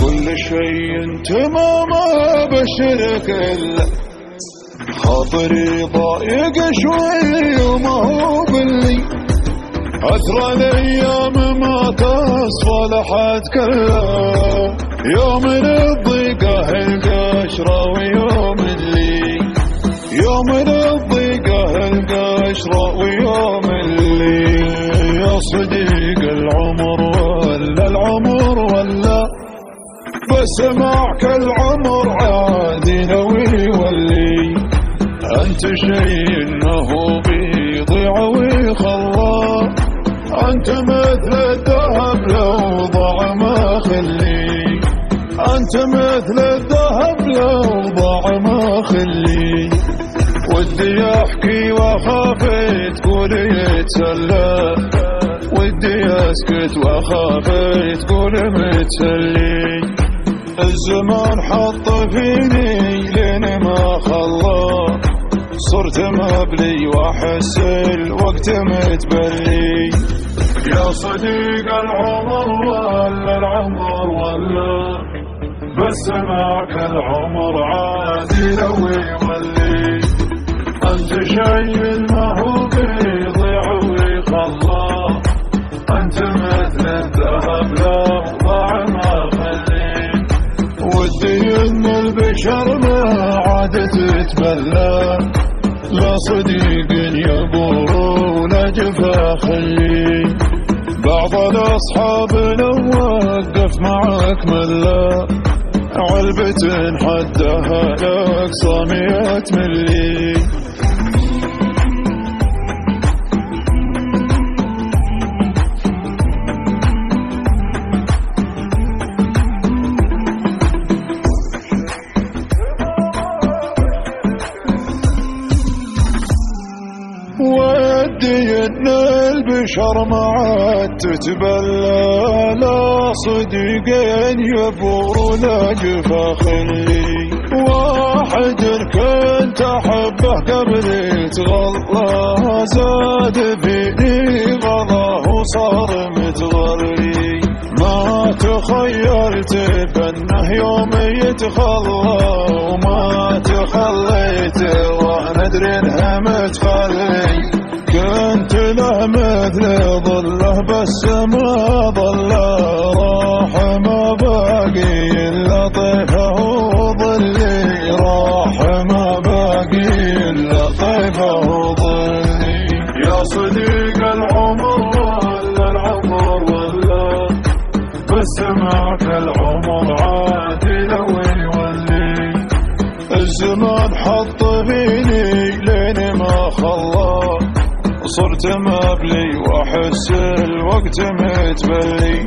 كل شيء تمام بشرك إلا خاطري ضايق شوي وما هو باللي أثرى الأيام ما تصفلحت كلها يوم الضيقة القشرة ويوم اللي يوم الضيقة القشرة ويوم اللي يا صديق العمر ولا العمر ولا بس معك العمر عادي لو يولي أنت شيء إنه بيضيع ويخلى أنت مثل الذهب لو ضاع ما خلي أنت مثل الذهب لو ضاع ما خلي ودي أحكي وأخاف تقول يتسلى ودي أسكت وأخاف تقول متسلي الزمان حط فيني لين ما خلى صرت مبلي واحس الوقت متبلي يا صديق العمر ولا العمر ولا بس معك العمر عادي لو يولي أنت شيء ما هو بيضيع ويخلى أنت مثل الذهب لو ضاع ما خلي ودي إن البشر ما عاد تتبلى لا صديق يبور ولا جفا خلي بعض الأصحاب لو وقف معك ملا علبة حدها لأقصى 100 ملي ودي ان البشر ما عاد تتبلى لا صديقين يبور ولا جفا خلي واحد كنت احبه قبل يتغلى زاد فيني غضاه وصار متغري ما تخيلت بانه يوم يتخلى وما تخليت وانا ادري انها متخلي كنت له مثل ظله بس ما ظل راح ما باقي الا طيفه وظلي راح ما باقي الا طيفه وظلي يا صديق العمر ولا العمر ولا بس معك العمر عادي لو يولي الزمان حط فيني لين ما خلى صرت مبلي واحس الوقت متبلي